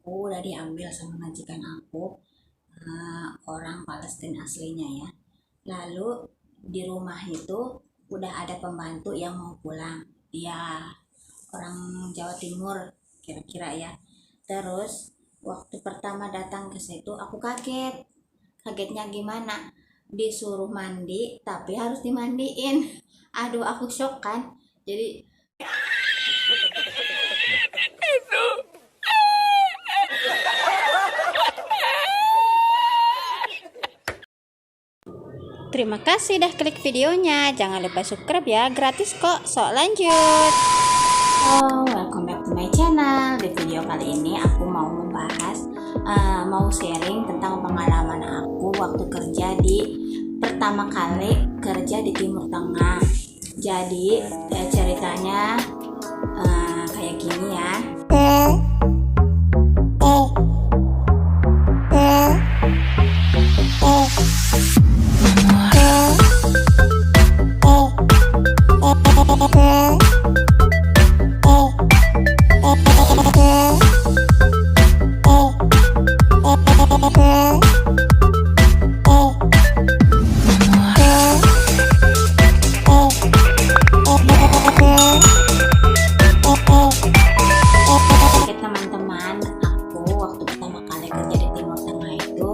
aku udah diambil sama majikan aku, orang Palestina aslinya ya. Lalu di rumah itu udah ada pembantu yang mau pulang, dia orang Jawa Timur kira-kira ya. Terus waktu pertama datang ke situ aku kaget. Kagetnya gimana? Disuruh mandi tapi harus dimandiin. Aduh, aku shock kan. Jadi Terima kasih dah klik videonya. Jangan lupa subscribe ya, gratis kok. Sok lanjut. halo, welcome back to my channel. Di video kali ini aku mau membahas, mau sharing tentang pengalaman aku waktu kerja di pertama kali kerja di Timur Tengah. Jadi ceritanya kayak gini ya. Teman-teman, aku waktu pertama kali kerja di Timur Tengah itu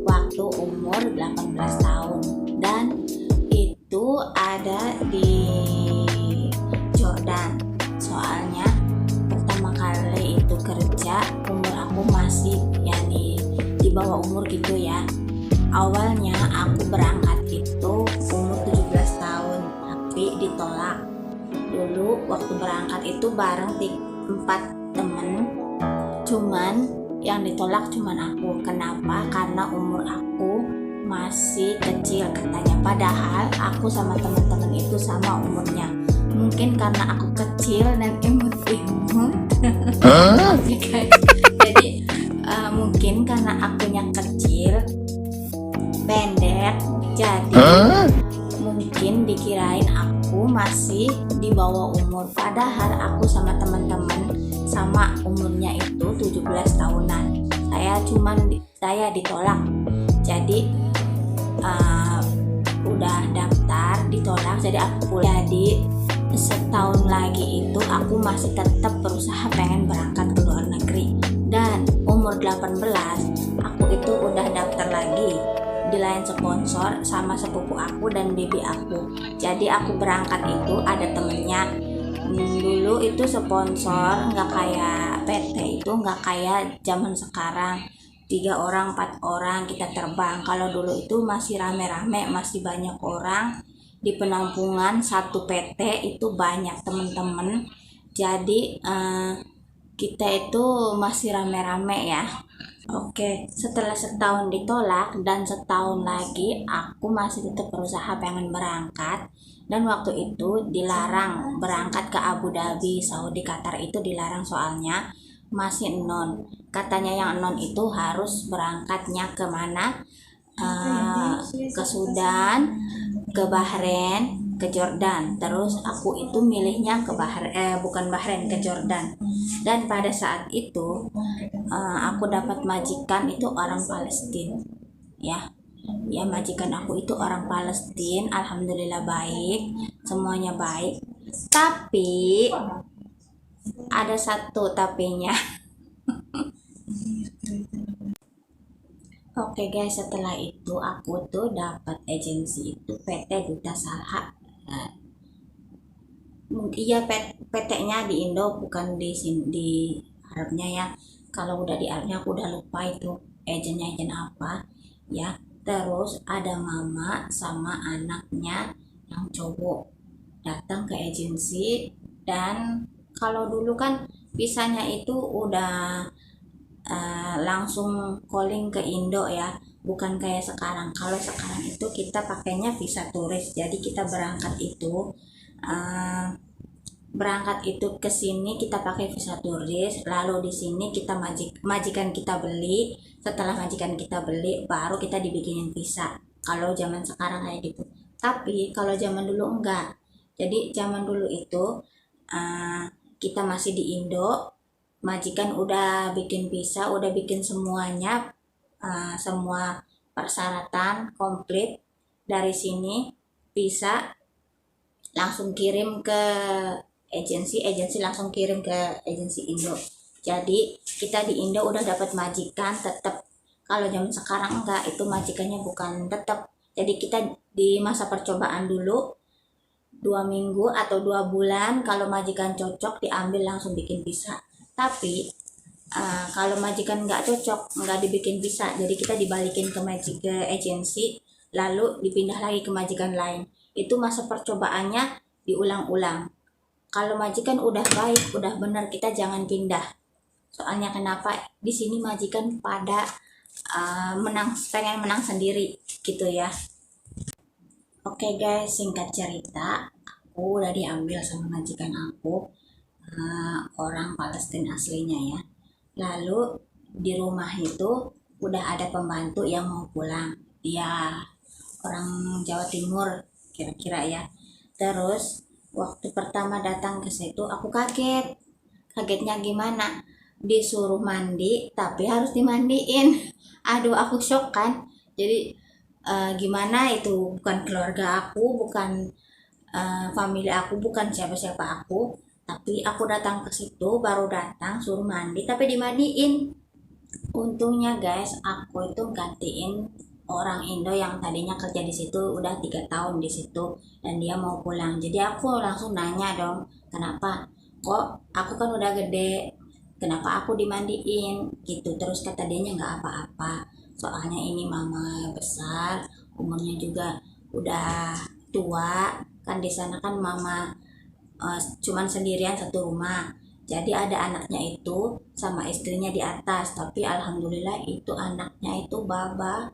waktu umur 18 tahun, dan itu ada di Jordan. Soalnya pertama kali itu kerja umur aku masih ya di bawah umur gitu ya. Awalnya aku berangkat itu umur 17 tahun tapi ditolak. Dulu waktu berangkat itu bareng 4 temen, cuman yang ditolak cuman aku. Kenapa? Karena umur aku masih kecil katanya, padahal aku sama teman-teman itu sama umurnya. Mungkin karena aku kecil dan imut-imut. Jadi mungkin karena akunya kecil pendek, jadi mungkin dikirain aku masih di bawah umur, padahal aku sama teman-teman sama umurnya itu 17 tahunan. Saya ditolak. Jadi udah daftar ditolak, jadi aku pulang. Jadi setahun lagi itu aku masih tetap berusaha pengen berangkat ke luar negeri, dan umur 18 aku itu udah daftar lagi di lain sponsor sama sepupu aku dan bibi aku. Jadi aku berangkat itu ada temennya. Dulu itu sponsor nggak kayak PT, itu nggak kayak zaman sekarang 3 orang 4 orang kita terbang. Kalau dulu itu masih rame-rame, masih banyak orang di penampungan. Satu PT itu banyak temen-temen, jadi kita itu masih rame-rame ya. Oke, setelah setahun ditolak dan setahun lagi aku masih tetap berusaha pengen berangkat, dan waktu itu dilarang berangkat ke Abu Dhabi, Saudi, Qatar itu dilarang soalnya masih non. Katanya yang non itu harus berangkatnya ke mana? Ke Sudan, ke Bahrain, ke Jordan. Terus aku itu milihnya ke bukan Bahrain, ke Jordan. Dan pada saat itu aku dapat majikan itu orang Palestina ya, majikan aku itu orang Palestina. Alhamdulillah baik, semuanya baik, tapi ada satu tapinya. Oke guys, setelah itu aku tuh dapat agensi itu PT Duta Salha. Iya, PT-nya di Indo, bukan di sini di Arabnya ya. Kalau udah di Arabnya aku udah lupa itu agennya agen apa ya. Terus ada mama sama anaknya yang cowok datang ke agensi, dan kalau dulu kan visanya itu udah langsung calling ke Indo ya, bukan kayak sekarang. Kalau sekarang itu kita pakainya visa turis, jadi kita berangkat itu ke sini kita pakai visa turis, lalu di sini kita majikan kita beli. Setelah majikan kita beli baru kita dibikinin visa. Kalau zaman sekarang kayak gitu, tapi kalau zaman dulu enggak. Jadi zaman dulu itu kita masih di Indo, majikan udah bikin visa, udah bikin semuanya, semua persyaratan komplit. Dari sini visa langsung kirim ke agensi langsung kirim ke agensi Indo. Jadi kita di Indo udah dapat majikan tetap. Kalau zaman sekarang enggak, itu majikannya bukan tetap. Jadi kita di masa percobaan dulu 2 minggu atau 2 bulan, kalau majikan cocok diambil langsung bikin visa. Tapi kalau majikan nggak cocok, nggak dibikin visa, jadi kita dibalikin ke agensi, lalu dipindah lagi ke majikan lain. Itu masa percobaannya diulang-ulang. Kalau majikan udah baik, udah benar, kita jangan pindah. Soalnya kenapa? Di sini majikan pada pengen menang sendiri gitu ya. Oke guys, singkat cerita, aku udah diambil sama majikan aku, orang Palestina aslinya ya. Lalu di rumah itu udah ada pembantu yang mau pulang, dia orang Jawa Timur kira-kira ya. Terus waktu pertama datang ke situ aku kagetnya gimana, disuruh mandi tapi harus dimandiin. Aduh, aku shock kan. Jadi gimana, itu bukan keluarga aku, bukan family aku, bukan siapa-siapa aku, tapi aku datang ke situ, baru datang suruh mandi tapi dimandiin. Untungnya guys, aku itu gantiin orang Indo yang tadinya kerja di situ udah 3 tahun di situ, dan dia mau pulang. Jadi aku langsung nanya dong, kenapa kok aku kan udah gede, kenapa aku dimandiin gitu. Terus kata dianya nggak apa-apa, soalnya ini mama besar, umurnya juga udah tua kan. Di sana kan mama cuman sendirian satu rumah, jadi ada anaknya itu sama istrinya di atas. Tapi alhamdulillah itu anaknya itu baba,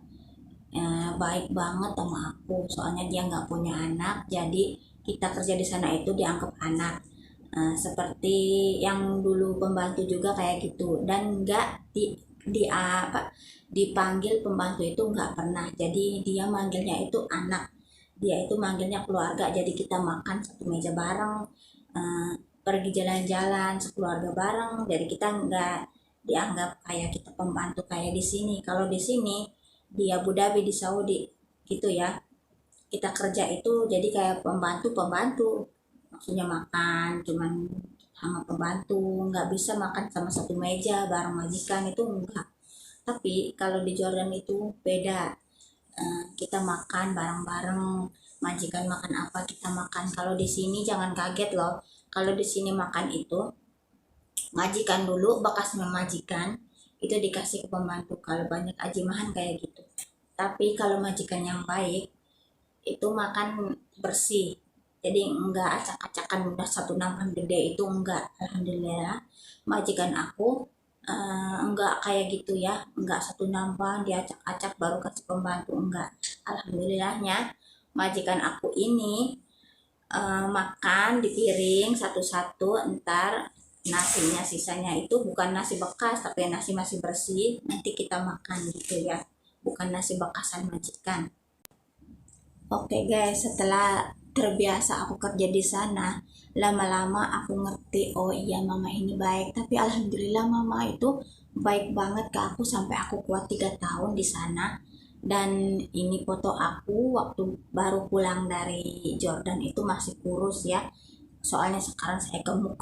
baik banget sama aku, soalnya dia nggak punya anak, jadi kita kerja di sana itu dianggap anak. Seperti yang dulu pembantu juga kayak gitu, dan nggak dipanggil pembantu itu nggak pernah, jadi dia manggilnya itu anak, dia itu manggilnya keluarga. Jadi kita makan satu meja bareng, pergi jalan-jalan sekeluarga bareng, jadi kita nggak dianggap kayak kita pembantu kayak di sini. Kalau di sini di Abu Dhabi, di Saudi gitu ya, kita kerja itu jadi kayak pembantu, maksudnya makan cuman sama pembantu, nggak bisa makan sama satu meja bareng majikan, itu enggak. Tapi kalau di Jordan itu beda. Kita makan bareng-bareng, majikan makan apa kita makan. Kalau di sini jangan kaget loh, kalau di sini makan itu majikan dulu, bekas majikan itu dikasih ke pembantu. Kalau banyak ajimahan kayak gitu. Tapi kalau majikan yang baik itu makan bersih, jadi enggak acak-acakan udah satu nampan gede, itu enggak. Alhamdulillah majikan aku enggak kayak gitu ya, enggak satu nampan diacak-acak baru kasih pembantu, enggak. Alhamdulillahnya majikan aku ini makan di piring satu-satu, entar nasinya sisanya itu bukan nasi bekas tapi nasi masih bersih, nanti kita makan gitu ya, bukan nasi bekasan majikan. Oke guys, setelah terbiasa aku kerja di sana, lama-lama aku ngerti, oh iya mama ini baik. Tapi alhamdulillah mama itu baik banget ke aku sampai aku kuat 3 tahun di sana. Dan ini foto aku waktu baru pulang dari Jordan, itu masih kurus ya. Soalnya sekarang saya gemuk,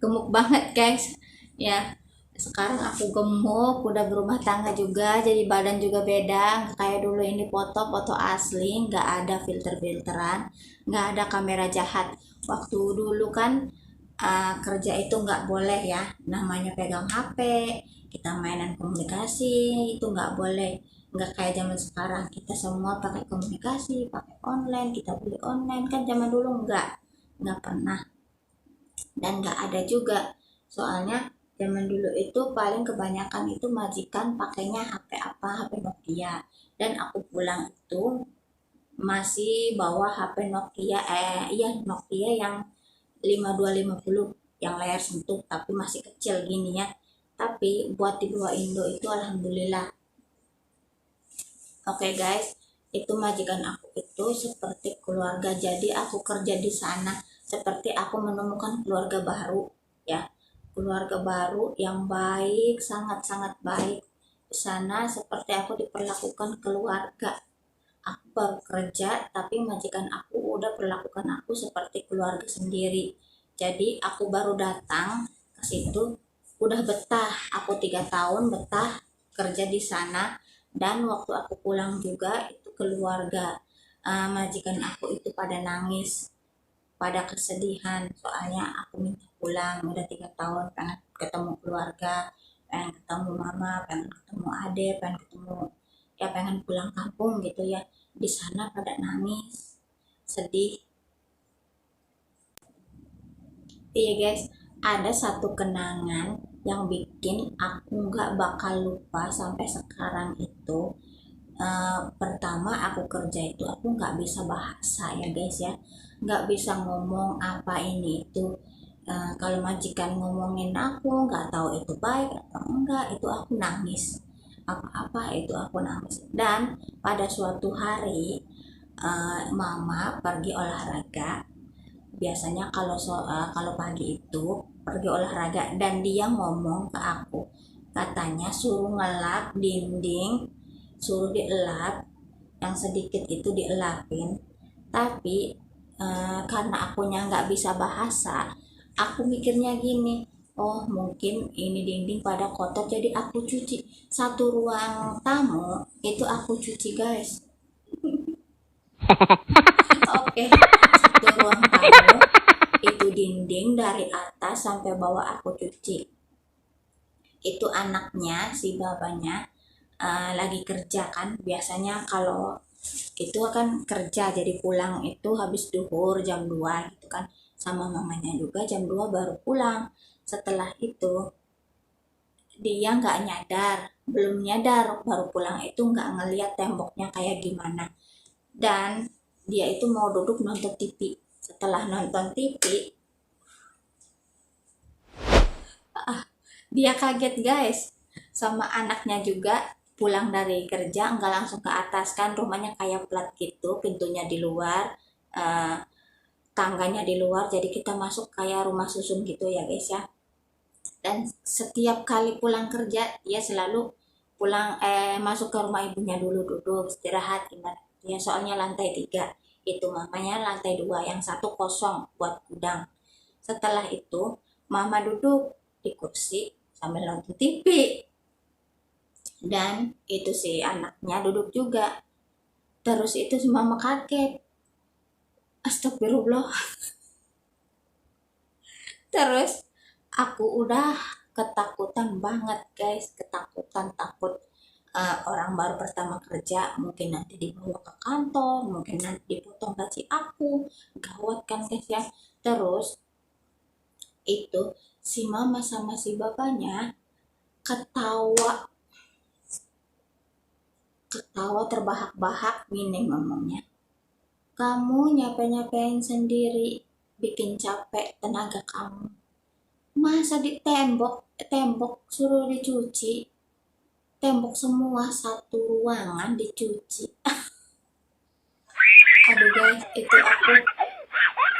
gemuk banget guys. Ya, sekarang aku gemuk, udah berumah tangga juga, jadi badan juga beda, nggak kayak dulu. Ini foto asli, nggak ada filteran, nggak ada kamera jahat. Waktu dulu kan kerja itu nggak boleh ya, namanya pegang HP, kita mainan komunikasi itu nggak boleh. Nggak kayak zaman sekarang, kita semua pakai komunikasi, pakai online, kita beli online. Kan zaman dulu nggak pernah, dan nggak ada juga. Soalnya zaman dulu itu paling kebanyakan itu majikan pakainya HP apa, HP Nokia. Dan aku pulang itu masih bawa HP Nokia, iya Nokia yang 5250 yang layar sentuh, tapi masih kecil gini ya. Tapi buat dibawa Indo itu alhamdulillah. Oke guys, itu majikan aku itu seperti keluarga. Jadi aku kerja di sana seperti aku menemukan keluarga baru ya. keluarga baru yang baik, sangat-sangat baik. Di sana seperti aku diperlakukan keluarga. Aku baru kerja, tapi majikan aku udah perlakukan aku seperti keluarga sendiri. Jadi aku baru datang ke situ, udah betah. Aku 3 tahun betah kerja di sana, dan waktu aku pulang juga itu keluarga majikan aku itu pada nangis, pada kesedihan. Soalnya aku minta pulang, udah 3 tahun pengen ketemu keluarga, pengen ketemu mama, pengen ketemu ade, pengen ketemu, ya pengen pulang kampung gitu ya. Di sana pada nangis, sedih. Iya guys, ada satu kenangan yang bikin aku nggak bakal lupa sampai sekarang itu. Pertama aku kerja itu aku nggak bisa bahasa ya guys ya, nggak bisa ngomong apa ini itu. Kalau majikan ngomongin aku nggak tahu itu baik atau enggak, itu aku nangis. Apa-apa itu aku nangis. Dan pada suatu hari mama pergi olahraga. Biasanya kalau pagi itu pergi olahraga, dan dia ngomong ke aku, katanya suruh ngelap dinding, suruh dielap, yang sedikit itu dielapin. Tapi karena akunya nggak bisa bahasa, aku mikirnya gini, oh mungkin ini dinding pada kotor jadi aku cuci. Satu ruang tamu itu aku cuci guys. Oke, satu ruang tamu itu dinding dari atas sampai bawah aku cuci. Itu anaknya si bapaknya lagi kerja kan. Biasanya kalau itu kan kerja, jadi pulang itu habis duhur jam 2 gitu kan, sama mamanya juga jam 2 baru pulang. Setelah itu dia nggak nyadar, belum nyadar baru pulang itu nggak ngeliat temboknya kayak gimana, dan dia itu mau duduk nonton TV. Setelah nonton TV, dia kaget guys, sama anaknya juga pulang dari kerja nggak langsung ke atas, kan rumahnya kayak plat gitu, pintunya di luar, eh, tangganya di luar, jadi kita masuk kayak rumah susun gitu ya guys ya. Dan setiap kali pulang kerja dia selalu masuk ke rumah ibunya dulu, duduk istirahat gimana ya, soalnya lantai 3, itu mamanya lantai 2, yang satu kosong buat gudang. Setelah itu mama duduk di kursi sambil nonton TV, dan itu si anaknya duduk juga. Terus itu si mama kaget, astagfirullah. Terus aku udah ketakutan banget guys, ketakutan, takut orang baru pertama kerja mungkin nanti dibawa ke kantor, mungkin nanti dipotong gaji aku, gawat kan guys ya. Terus itu si mama sama si bapaknya ketawa, terbahak-bahak, gini ngomongnya, kamu nyapain sendiri, bikin capek tenaga kamu, masa di tembok suruh dicuci, tembok semua satu ruangan dicuci. Aduh guys, itu aku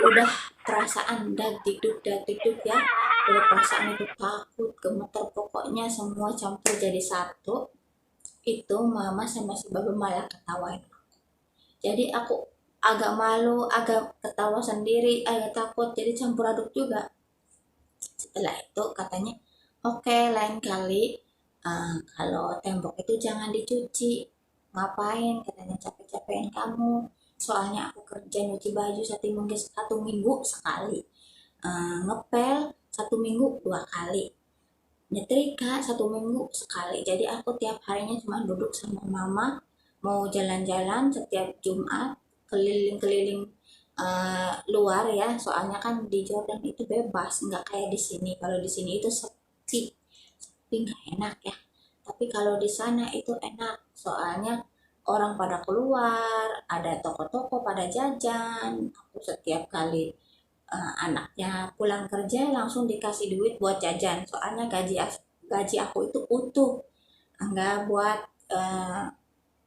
udah perasaan dadiduk ya, udah perasaan itu takut, gemeter, pokoknya semua campur jadi satu. Itu mama sama si baba malah ketawain aku, jadi aku agak malu, agak ketawa sendiri, agak takut, jadi campur aduk juga. Setelah itu katanya, oke, lain kali kalau tembok itu jangan dicuci, ngapain, katanya capek-capekin kamu, soalnya aku kerja nyuci baju satu minggu sekali, ngepel 1 minggu 2 kali, nyetrika 1 minggu sekali. Jadi aku tiap harinya cuma duduk sama mama, mau jalan-jalan setiap Jumat, keliling-keliling luar ya, soalnya kan di Jordan itu bebas, nggak kayak di sini. Kalau di sini itu sepi nggak enak ya, tapi kalau di sana itu enak, soalnya orang pada keluar, ada toko-toko pada jajan. Aku setiap kali anaknya pulang kerja langsung dikasih duit buat jajan, soalnya gaji aku itu utuh, nggak buat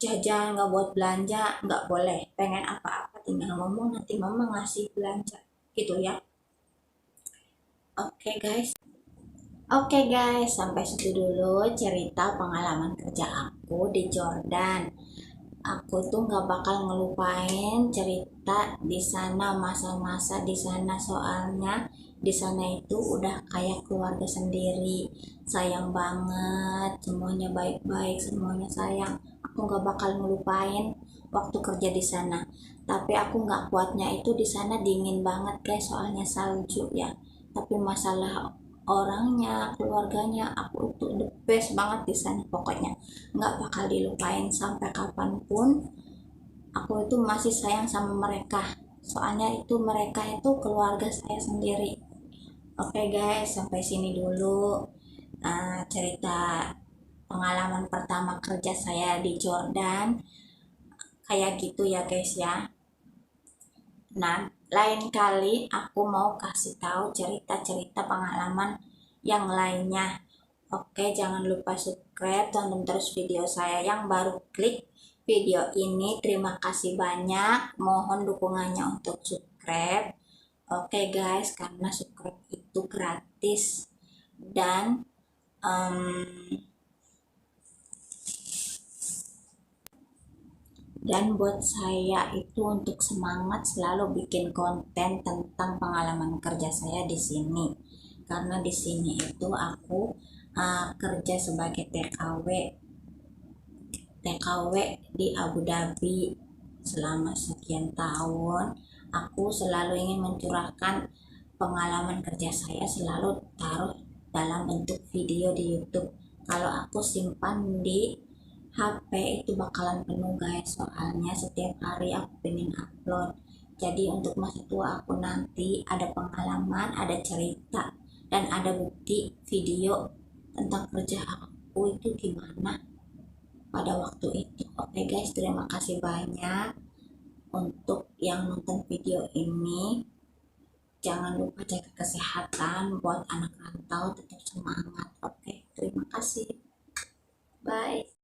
jajan, nggak buat belanja, nggak boleh. Pengen apa-apa tinggal ngomong, nanti mama ngasih belanja gitu ya. Oke guys, Oke guys, sampai situ dulu cerita pengalaman kerja aku di Jordan. Aku tuh nggak bakal ngelupain cerita di sana, masa-masa di sana, soalnya di sana itu udah kayak keluarga sendiri. Sayang banget, semuanya baik-baik, semuanya sayang. Aku nggak bakal ngelupain waktu kerja di sana. Tapi aku nggak kuatnya itu di sana dingin banget guys, soalnya salju ya. Tapi masalah orangnya, keluarganya, aku itu the best banget di sana pokoknya. Nggak bakal dilupain sampai kapanpun. Aku itu masih sayang sama mereka, soalnya itu mereka itu keluarga saya sendiri. Oke guys, sampai sini dulu cerita pengalaman pertama kerja saya di Jordan. Kayak gitu ya guys ya. Nah, lain kali aku mau kasih tahu cerita-cerita pengalaman yang lainnya. Oke, jangan lupa subscribe, tonton terus video saya yang baru klik video ini. Terima kasih banyak. Mohon dukungannya untuk subscribe. Oke guys, karena subscribe itu gratis dan em, buat saya itu untuk semangat selalu bikin konten tentang pengalaman kerja saya di sini. Karena di sini itu aku kerja sebagai TKW di Abu Dhabi selama sekian tahun. Aku selalu ingin mencurahkan pengalaman kerja saya, selalu taruh dalam bentuk video di YouTube. Kalau aku simpan di HP itu bakalan penuh guys, soalnya setiap hari aku pengen upload. Jadi untuk masa tua aku nanti ada pengalaman, ada cerita, dan ada bukti video tentang kerja aku itu gimana pada waktu itu. Oke guys, terima kasih banyak untuk yang nonton video ini. Jangan lupa jaga kesehatan, buat anak rantau tetap semangat. Oke, terima kasih. Bye.